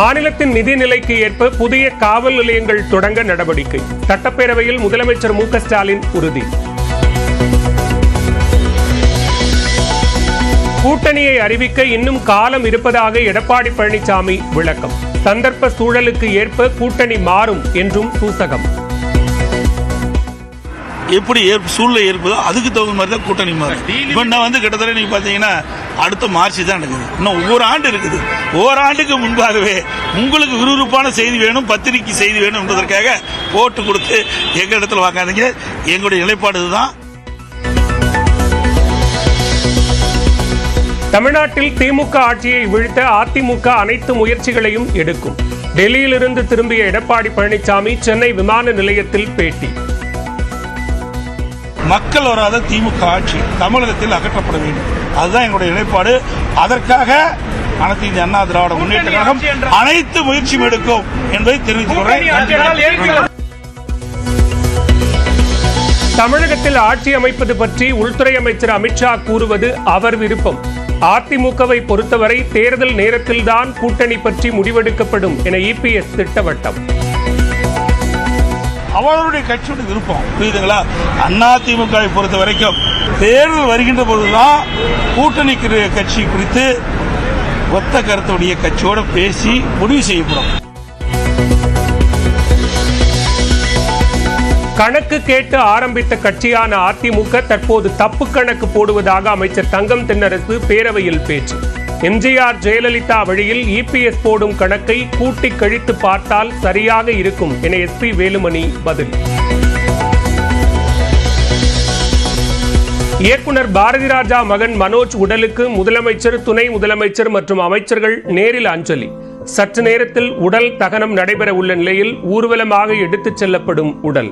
மாநிலத்தின் நிதி நிலைக்கு ஏற்ப புதிய காவல் நிலையங்கள் தொடங்க நடவடிக்கை. சட்டப்பேரவையில் முதலமைச்சர் மு க ஸ்டாலின் உறுதி. கூட்டணியை அறிவிக்க இன்னும் காலம் இருப்பதாக எடப்பாடி பழனிசாமி விளக்கம். சந்தர்ப்ப சூழலுக்கு ஏற்ப கூட்டணி மாறும் என்றும் சூசகம். எப்படி சூழ்நிலை ஏற்பதோ அதுக்கு தகுந்த மாதிரி தான் கூட்டணி மாறும். இப்போ நான் கிட்டத்தட்ட நீங்க பாத்தீங்கன்னா அடுத்த மார்ச் தான் நடக்குது. இன்னும் ஒவ்வொரு ஆண்டு இருக்குது. ஒவ்வொரு ஆண்டுக்கு முன்பாகவே உங்களுக்கு விறுவிறுப்பான செய்தி வேணும், பத்திரிகை செய்தி வேணும் என்பதற்காக போட்டு கொடுத்து எங்க இடத்துல வாங்காதீங்க. எங்களுடைய நிலைப்பாடு இதுதான். தமிழ்நாட்டில் திமுக ஆட்சியை வீழ்த்த அதிமுக அனைத்து முயற்சிகளையும் எடுக்கும். டெல்லியிலிருந்து திரும்பிய எடப்பாடி பழனிசாமி சென்னை விமான நிலையத்தில் பேட்டி. மக்கள் வராத திமுக ஆட்சி தமிழகத்தில் அகற்றப்பட வேண்டும். அதுதான் எங்களுடைய நிலைப்பாடு. அதற்காக அனைத்து இந்திய அண்ணா திராவிட முன்னேற்ற கழகம் அனைத்து முயற்சியும் எடுக்கும் என்பதை தெரிவித்துக் கொள்கிறேன். தமிழகத்தில் ஆட்சி அமைப்பது பற்றி உள்துறை அமைச்சர் அமித்ஷா கூறுவது அவர் விருப்பம். அதிமுகவை பொறுத்தவரை தேர்தல் நேரத்தில்தான் கூட்டணி பற்றி முடிவெடுக்கப்படும் என இபிஎஸ் திட்டவட்டம். அவருடைய கட்சியோட விருப்பம், புரியுதுங்களா? அதிமுகவை பொறுத்த வரைக்கும் தேர்தல் வருகின்ற போதுதான் கூட்டணி கட்சி குறித்து ஒத்த கருத்துடைய கட்சியோட பேசி முடிவு செய்யப்படும். கணக்கு கேட்டு ஆரம்பித்த கட்சியான அதிமுக தற்போது தப்பு கணக்கு போடுவதாக அமைச்சர் தங்கம் தென்னரசு பேரவையில் பேச்சு. எம்ஜிஆர் ஜெயலலிதா வழியில் இபிஎஸ் போடும் கணக்கை கூட்டி கழித்து பார்த்தால் சரியாக இருக்கும் என எஸ்பி வேலுமணி பதில். இயக்குனர் பாரதி ராஜா மகன் மனோஜ் உடலுக்கு முதலமைச்சர், துணை முதலமைச்சர் மற்றும் அமைச்சர்கள் நேரில் அஞ்சலி. சற்று நேரத்தில் உடல் தகனம் நடைபெற உள்ள நிலையில் ஊர்வலமாக எடுத்துச் செல்லப்படும் உடல்.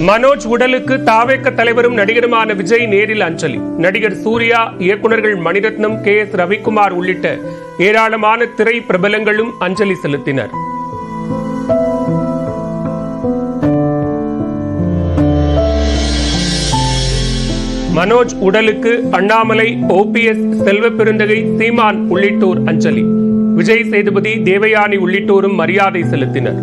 மனோஜ் உடலுக்கு தாவேக தலைவரும் நடிகருமான விஜய் நேரில் அஞ்சலி. நடிகர் சூர்யா, இயக்குநர்கள் மணிரத்னம், KS ரவிக்குமார் உள்ளிட்ட ஏராளமான திரை பிரபலங்களும் அஞ்சலி செலுத்தினர். மனோஜ் உடலுக்கு அண்ணாமலை, OPS, செல்வ பெருந்தகை, சீமான் உள்ளிட்டோர் அஞ்சலி. விஜய் சேதுபதி, தேவயானி உள்ளிட்டோரும் மரியாதை செலுத்தினர்.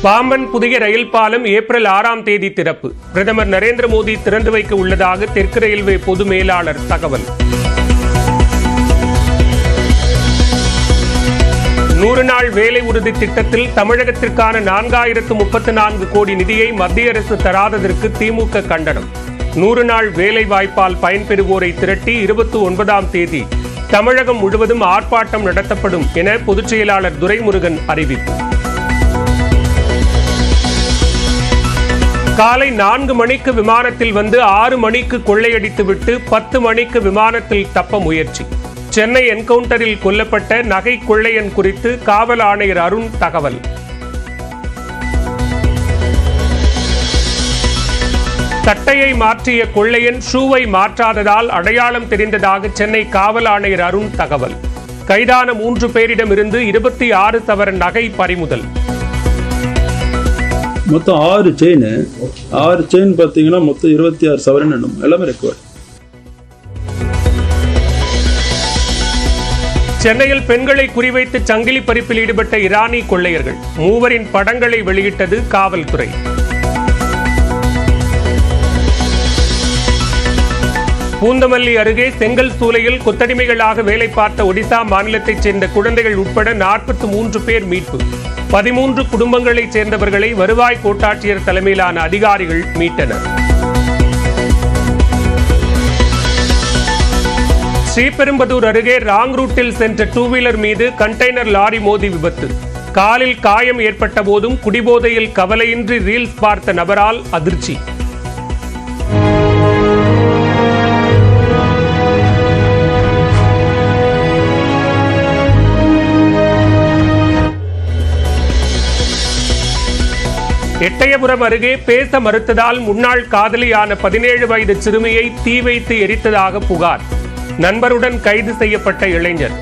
பாம்பன் புதிய ரயில் பாலம் ஏப்ரல் 6ஆம் தேதி திறப்பு. பிரதமர் நரேந்திர மோடி திறந்து வைக்க உள்ளதாக தெற்கு ரயில்வே பொது மேலாளர் தகவல். 100 நாள் வேலை உறுதி திட்டத்தில் தமிழகத்திற்கான 4034 கோடி நிதியை மத்திய அரசு தராததற்கு திமுக கண்டனம். 100 நாள் வேலை வாய்ப்பால் பயன்பெறுவோரை திரட்டி 29ஆம் தேதி தமிழகம் முழுவதும் ஆர்ப்பாட்டம் நடத்தப்படும் என பொதுச் செயலாளர் துரைமுருகன் அறிவிப்பு. காலை 4 மணிக்கு விமானத்தில் வந்து 6 மணிக்கு கொள்ளையடித்துவிட்டு 10 மணிக்கு விமானத்தில் தப்ப முயற்சி. சென்னை என்கவுண்டரில் கொல்லப்பட்ட நகை கொள்ளையன் குறித்து காவல் ஆணையர் அருண் தகவல். சட்டையை மாற்றிய கொள்ளையன் ஷூவை மாற்றாததால் அடையாளம் தெரிந்ததாக சென்னை காவல் ஆணையர் அருண் தகவல். கைதான 3 பேரிடமிருந்து 26 சவரன் நகை பறிமுதல். மொத்தம் 6 செயின் பார்த்தீங்கன்னா மொத்தம் 26 சவரன் எல்லாமே ரெக்கவர். சென்னையில் பெண்களை குறிவைத்து சங்கிலி பறிப்பில் ஈடுபட்ட ஈரானி கொள்ளையர்கள் 3 படங்களை வெளியிட்டது காவல்துறை. பூந்தமல்லி அருகே செங்கல் சூளையில் கொத்தடிமைகளாக வேலை பார்த்த ஒடிசா மாநிலத்தைச் சேர்ந்த குழந்தைகள் உட்பட 43 பேர் மீட்பு. 13 குடும்பங்களைச் சேர்ந்தவர்களை வருவாய் கோட்டாட்சியர் தலைமையிலான அதிகாரிகள் மீட்டனர். ஸ்ரீபெரும்புதூர் அருகே ராங் ரூட்டில் சென்ற 2 வீலர் மீது கண்டெய்னர் லாரி மோதி விபத்து. காலில் காயம் ஏற்பட்ட போதும் குடிபோதையில் கவலையின்றி ரீல்ஸ் பார்த்த நபரால் அதிர்ச்சி. எட்டயபுரம் அருகே பேச மறுத்ததால் முன்னாள் காதலியான 17 வயது சிறுமியை தீ வைத்து எரித்ததாக புகார். நண்பருடன் கைது செய்யப்பட்ட இளைஞர்.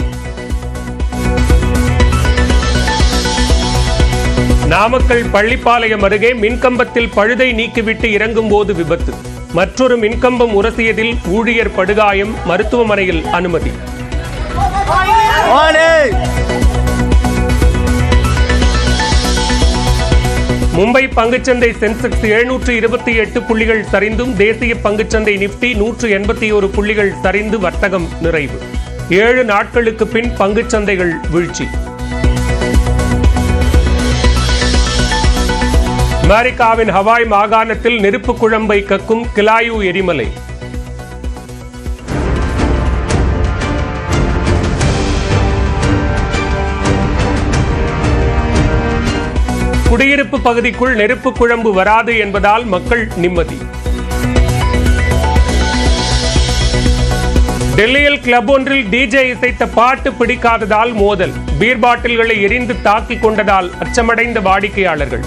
நாமக்கல் பள்ளிப்பாளையம் அருகே மின்கம்பத்தில் பழுதை நீக்கிவிட்டு இறங்கும் போது விபத்து. மற்றொரு மின்கம்பம் உரசியதில் ஊழியர் படுகாயம், மருத்துவமனையில் அனுமதி. மும்பை பங்குச்சந்தை சென்செக்ஸ் 728 புள்ளிகள் சரிந்தும் தேசிய பங்குச்சந்தை நிப்டி 181 புள்ளிகள் சரிந்து வர்த்தகம் நிறைவு. 7 நாட்களுக்கு பின் பங்குச்சந்தைகள் வீழ்ச்சி. அமெரிக்காவின் ஹவாய் மாகாணத்தில் நெருப்பு குழம்பை கக்கும் கிலாயு எரிமலை. குடியிருப்பு பகுதிக்குள் நெருப்பு குழம்பு வராது என்பதால் மக்கள் நிம்மதி. டெல்லியில் கிளப் ஒன்றில் டிஜே இசைத்த பாட்டு பிடிக்காததால் மோதல். பீர் பாட்டில்களை எரிந்து தாக்கிக் கொண்டதால் அச்சமடைந்த வாடிக்கையாளர்கள்.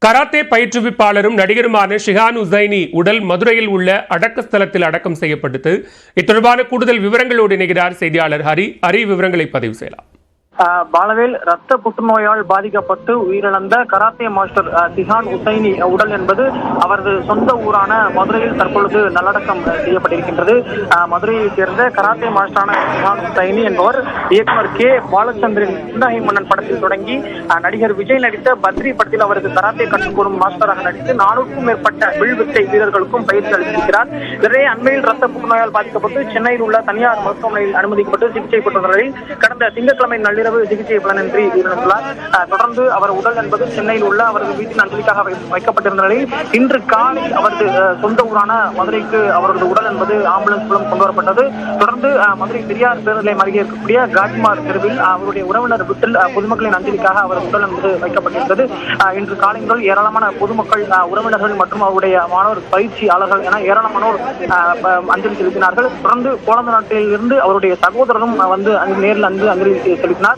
கராத்தே பயிற்றுவிப்பாளரும் நடிகருமான ஷிஹான் உசைனி உடல் மதுரையில் உள்ள அடக்க ஸ்தலத்தில் அடக்கம் செய்யப்பட்டது. இத்தொடர்பான கூடுதல் விவரங்களோடு இணைகிறார் செய்தியாளர் ஹரி. விவரங்களை பதிவு செய்யலாம். பாலவேல் ரத்த புற்றுநோயால் பாதிக்கப்பட்டு உயிரிழந்த கராத்தே மாஸ்டர் ஷிஹான் உசைனி உடல் என்பது அவரது சொந்த ஊரான மதுரையில் தற்பொழுது நல்லடக்கம் செய்யப்பட்டிருக்கின்றது. மதுரையைச் சேர்ந்த கராத்தே மாஸ்டரான ஷிஹான் உசைனி என்பவர் இயக்குனர் கே பாலச்சந்திரன் புன்னகை மன்னன் படத்தில் தொடங்கி நடிகர் விஜய் நடித்த பத்ரி படத்தில் அவருக்கு கராத்தே கற்றுக்கொடும் மாஸ்டராக நடித்து 400க்கும் மேற்பட்ட வில்வித்தை வீரர்களுக்கும் பயிற்சி அளித்திருக்கிறார். இதனை அண்மையில் ரத்த புற்றுநோயால் பாதிக்கப்பட்டு சென்னையில் உள்ள தனியார் மருத்துவமனையில் அனுமதிக்கப்பட்டு சிகிச்சை பெற்ற நிலையில் கடந்த திங்கட்கிழமை நள்ளிரவு சிகிச்சை பலனின்றி உயிரிழந்துள்ளார். தொடர்ந்து அவர் உடல் என்பது சென்னையில் உள்ள அவரது வீட்டில் அஞ்சலிக்காக வைக்கப்பட்டிருந்த நிலையில் இன்று காலை அவரது சொந்த ஊரான மதுரைக்கு அவரது உடல் என்பது ஆம்புலன்ஸ் மூலம் கொண்டு வரப்பட்டது. தொடர்ந்து மதுரை பெரியார் பேருந்து நிலையம் அருகே இருக்கக்கூடிய காஜிமார் தெருவில் அவருடைய உறவினர் வீட்டில் பொதுமக்களின் அஞ்சலிக்காக அவரது உடல் என்பது வைக்கப்பட்டிருந்தது. இன்று காலை முதல் ஏராளமான பொதுமக்கள், உறவினர்கள் மற்றும் அவருடைய மாணவர் பயிற்சியாளர்கள் என ஏராளமானோர் அஞ்சலி செலுத்தினார்கள். தொடர்ந்து போலந்து நாட்டில் இருந்து அவருடைய சகோதரரும் வந்து நேரில் அஞ்சலி செலுத்தினார்.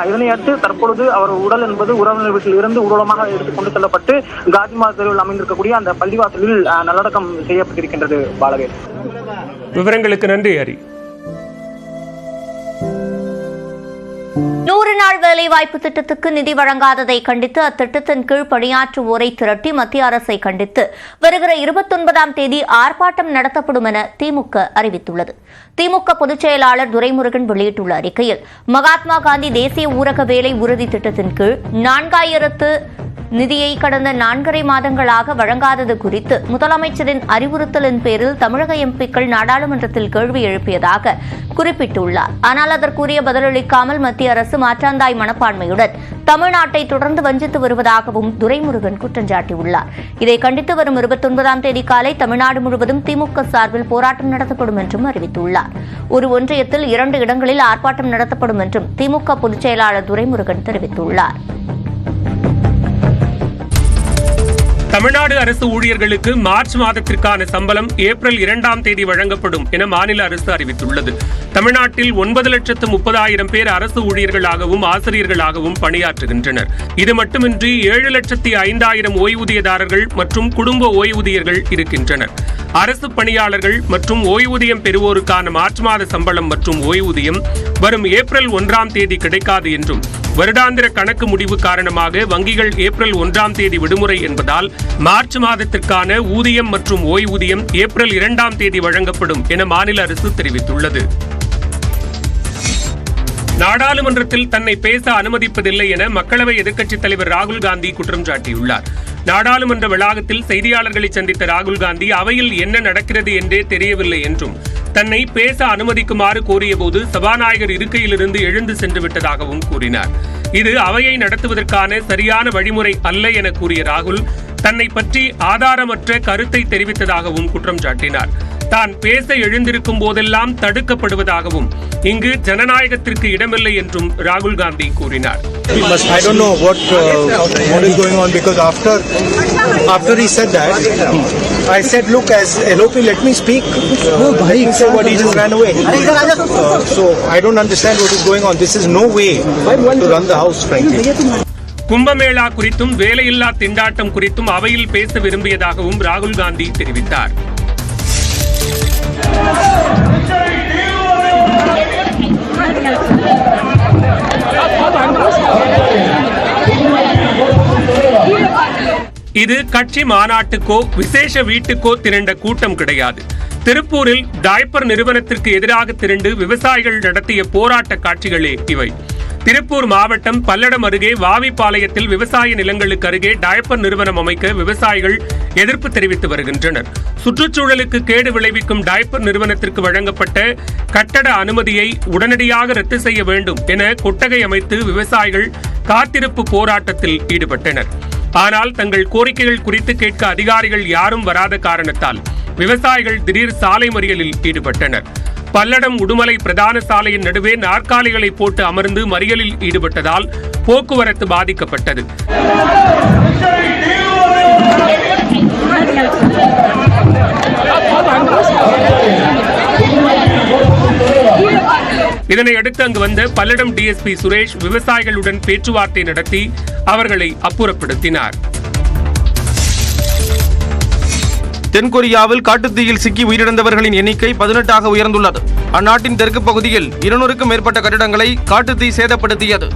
இதனையடுத்து தற்பொழுது அவர் உடல் என்பது உறவினர் வீட்டில் இருந்து ஊர்வலமாக எடுத்துக் கொண்டு செல்லப்பட்டு காஜிமார் தெருவில் அமைந்திருக்கக்கூடிய அந்த பள்ளிவாசலில் நல்லடக்கம் செய்யப்பட்டிருக்கின்றது. பாலவேல், விவரங்களுக்கு நன்றி ஹரி. 100 நாள் வேலைவாய்ப்பு திட்டத்துக்கு நிதி வழங்காததை கண்டித்து அத்திட்டத்தின் கீழ் பணியாற்றுவோரை திரட்டி மத்திய அரசை கண்டித்து வருகிற 29ஆம் தேதி ஆர்ப்பாட்டம் நடத்தப்படும் என திமுக அறிவித்துள்ளது. திமுக பொதுச் செயலாளர் துரைமுருகன் வெளியிட்டுள்ள அறிக்கையில், மகாத்மா காந்தி தேசிய ஊரக வேலை உறுதி திட்டத்தின் கீழ் 4000 நிதியை கடந்த 4.5 மாதங்களாக வழங்காதது குறித்து முதலமைச்சரின் அறிவுறுத்தலின் பேரில் தமிழக எம்பிக்கள் நாடாளுமன்றத்தில் கேள்வி எழுப்பியதாக குறிப்பிட்டுள்ளார். ஆனால் அதற்குரிய பதிலளிக்காமல் மத்திய அரசு மாற்றாந்தாய் மனப்பான்மையுடன் தமிழ்நாட்டை தொடர்ந்து வஞ்சித்து வருவதாகவும் துரைமுருகன் குற்றம் சாட்டியுள்ளார். இதை கண்டித்து வரும் 29ஆம் தேதி காலை தமிழ்நாடு முழுவதும் திமுக சார்பில் போராட்டம் நடத்தப்படும் என்றும் அறிவித்துள்ளார். ஒரு ஒன்றியத்தில் 2 இடங்களில் ஆர்ப்பாட்டம் நடத்தப்படும் என்றும் திமுக பொதுச் செயலாளர் துரைமுருகன் தெரிவித்துள்ளார். தமிழ்நாடு அரசு ஊழியர்களுக்கு மார்ச் மாதத்திற்கான சம்பளம் ஏப்ரல் 2ஆம் தேதி வழங்கப்படும் என மாநில அரசு அறிவித்துள்ளது. தமிழ்நாட்டில் 9,30,000 பேர் அரசு ஊழியர்களாகவும் ஆசிரியர்களாகவும் பணியாற்றுகின்றனர். இது மட்டுமின்றி 7,05,000 ஓய்வூதியதாரர்கள் மற்றும் குடும்ப ஓய்வூதியர்கள் இருக்கின்றனர். அரசு பணியாளர்கள் மற்றும் ஓய்வூதியம் பெறுவோருக்கான மார்ச் மாத சம்பளம் மற்றும் ஓய்வூதியம் வரும் ஏப்ரல் 1ஆம் தேதி கிடைக்காது என்றும், வருடாந்திர கணக்கு முடிவு காரணமாக வங்கிகள் ஏப்ரல் 1ஆம் தேதி விடுமுறை என்பதால் மார்ச் மாதத்திற்கான ஊதியம் மற்றும் ஓய்வூதியம் ஏப்ரல் 2ஆம் தேதி வழங்கப்படும் என மாநில அரசு தெரிவித்துள்ளது. நாடாளுமன்றத்தில் தன்னை பேச அனுமதிப்பதில்லை என மக்களவை எதிர்க்கட்சித் தலைவர் ராகுல் காந்தி குற்றம் சாட்டியுள்ளார். நாடாளுமன்ற வளாகத்தில் செய்தியாளர்களை சந்தித்த ராகுல் காந்தி அவையில் என்ன நடக்கிறது என்றே தெரியவில்லை என்றும், தன்னை பேச அனுமதிக்குமாறு கோரியபோது சபாநாயகர் இருக்கையிலிருந்து எழுந்து சென்று விட்டதாகவும் கூறினார். இது அவையை நடத்துவதற்கான சரியான வழிமுறை அல்ல என கூறிய ராகுல் தன்னை பற்றி ஆதாரமற்ற கருத்தை தெரிவித்ததாகவும் குற்றம் சாட்டினார். தான் பேச எழுந்திருக்கும் போதெல்லாம் தடுக்கப்படுவதாகவும் இங்கு ஜனநாயகத்திற்கு இடமில்லை என்றும் ராகுல் காந்தி கூறினார். I don't know what is going on, because after he said that, I said, look, as LOP, let me speak. He said what, he just ran away. So I don't understand what is going on. This is no way to run the house, frankly. Kumbh Mela குறித்தும் வேலையில்லா திண்டாட்டம் குறித்தும் அவையில் பேச விரும்பியதாகவும் ராகுல் காந்தி தெரிவித்தார். இது கட்சி மாநாட்டுக்கோ விசேஷ வீட்டுக்கோ திரண்ட கூட்டம் கிடையாது. திருப்பூரில் டைப்பர் நிறுவனத்திற்கு எதிராக திரண்டு விவசாயிகள் நடத்திய போராட்ட காட்சிகளே இவை. திருப்பூர் மாவட்டம் பல்லடம் அருகே வாவிப்பாளையத்தில் விவசாய நிலங்களுக்கு அருகே டைப்பர் நிறுவனம் அமைக்க விவசாயிகள் எதிர்ப்பு தெரிவித்து வருகின்றனர். சுற்றுச்சூழலுக்கு கேடு விளைவிக்கும் டைப்பர் நிறுவனத்திற்கு வழங்கப்பட்ட கட்டட அனுமதியை உடனடியாக ரத்து செய்ய வேண்டும் என கொட்டகை அமைத்து விவசாயிகள் காத்திருப்பு போராட்டத்தில் ஈடுபட்டனர். ஆனால் தங்கள் கோரிக்கைகள் குறித்து கேட்க அதிகாரிகள் யாரும் வராத காரணத்தால் விவசாயிகள் திடீர் சாலை மறியலில் ஈடுபட்டனர். பல்லடம் உடுமலை பிரதான சாலையின் நடுவே நாற்காலிகளை போட்டு அமர்ந்து மறியலில் ஈடுபட்டதால் போக்குவரத்து பாதிக்கப்பட்டது. இதனையடுத்து அங்கு வந்த பல்லடம் டிஎஸ்பி சுரேஷ் விவசாயிகளுடன் பேச்சுவார்த்தை நடத்தி அவர்களை அப்புறப்படுத்தினார். தென்கொரியாவில் காட்டுத்தீயில் சிக்கி உயிரிழந்தவர்களின் எண்ணிக்கை 18ஆக உயர்ந்துள்ளது. அந்நாட்டின் தெற்கு பகுதியில் 200க்கும் மேற்பட்ட கட்டிடங்களை காட்டுத்தீ சேதப்படுத்தியது.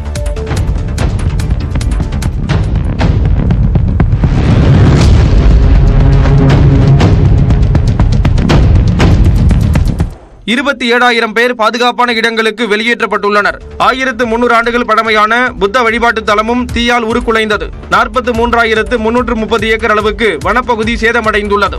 பேர் பாதுகாப்பான இடங்களுக்கு வெளியேற்றப்பட்டுள்ளனர். 1300 ஆண்டுகள் பழமையான புத்த வழிபாட்டு தலமும் தீயால் உருக்குலைந்தது. 43,330 ஏக்கர் அளவுக்கு வனப்பகுதி சேதமடைந்துள்ளது.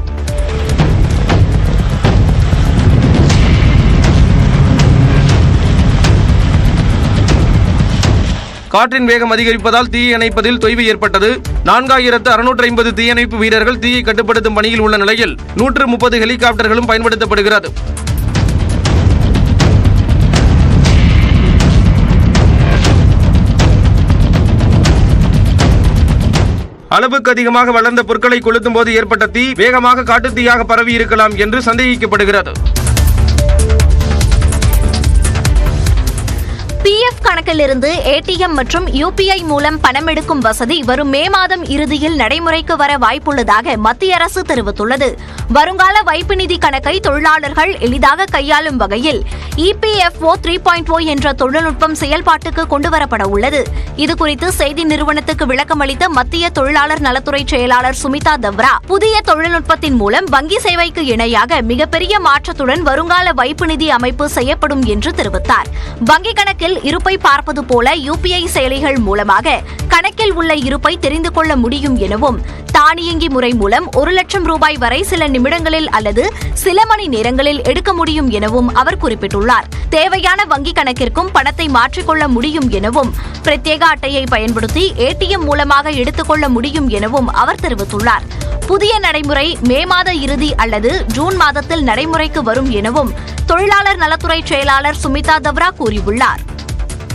காற்றின் வேகம் அதிகரிப்பதால் தீயை அணைப்பதில் தொய்வு ஏற்பட்டது. 4650 தீயணைப்பு வீரர்கள் தீயை கட்டுப்படுத்தும் பணியில் உள்ள நிலையில் 130 ஹெலிகாப்டர்களும் பயன்படுத்தப்படுகிறது. அளவுக்கு அதிகமாக வளர்ந்த பொருட்களை கொளுத்தும் போது ஏற்பட்ட தீ வேகமாக காட்டுத்தீயாக பரவி இருக்கலாம் என்று சந்தேகிக்கப்படுகிறது. PF கணக்கிலிருந்து ATM மற்றும் UPI மூலம் பணம் எடுக்கும் வசதி வரும் மே மாதம் இறுதியில் நடைமுறைக்கு வர வாய்ப்புள்ளதாக மத்திய அரசு தெரிவித்துள்ளது. வருங்கால வைப்பு நிதி கணக்கை தொழிலாளர்கள் எளிதாக கையாளும் வகையில் EPFO 3.0 என்ற தொழில்நுட்பம் செயல்பாட்டுக்கு கொண்டுவரப்பட உள்ளது. இதுகுறித்து செய்தி நிறுவனத்துக்கு விளக்கம் அளித்த மத்திய தொழிலாளர் நலத்துறை செயலாளர் சுமிதா தவ்ரா, புதிய தொழில்நுட்பத்தின் மூலம் வங்கி சேவைக்கு இணையாக மிகப்பெரிய மாற்றத்துடன் வருங்கால வைப்பு நிதி அமைப்பு செய்யப்படும் என்று தெரிவித்தார். வங்கி கணக்கில் இருப்பை பார்ப்பது போல UPI செயலிகள் மூலமாக கணக்கில் உள்ள இருப்பை தெரிந்து கொள்ள முடியும் எனவும், தானியங்கி முறை மூலம் 1 லட்சம் ரூபாய் வரை சில நிமிடங்களில் அல்லது சில மணி நேரங்களில் எடுக்க முடியும் எனவும் அவர் குறிப்பிட்டுள்ளார். தேவையான வங்கி கணக்கிற்கும் பணத்தை மாற்றிக்கொள்ள முடியும் எனவும், பிரத்யேக அட்டையை பயன்படுத்தி ATM மூலமாக எடுத்துக்கொள்ள முடியும் எனவும் அவர் தெரிவித்துள்ளார். புதிய நடைமுறை மே மாத இறுதி அல்லது ஜூன் மாதத்தில் நடைமுறைக்கு வரும் எனவும் தொழிலாளர் நலத்துறை செயலாளர் சுமிதா தவ்ரா கூறியுள்ளார்.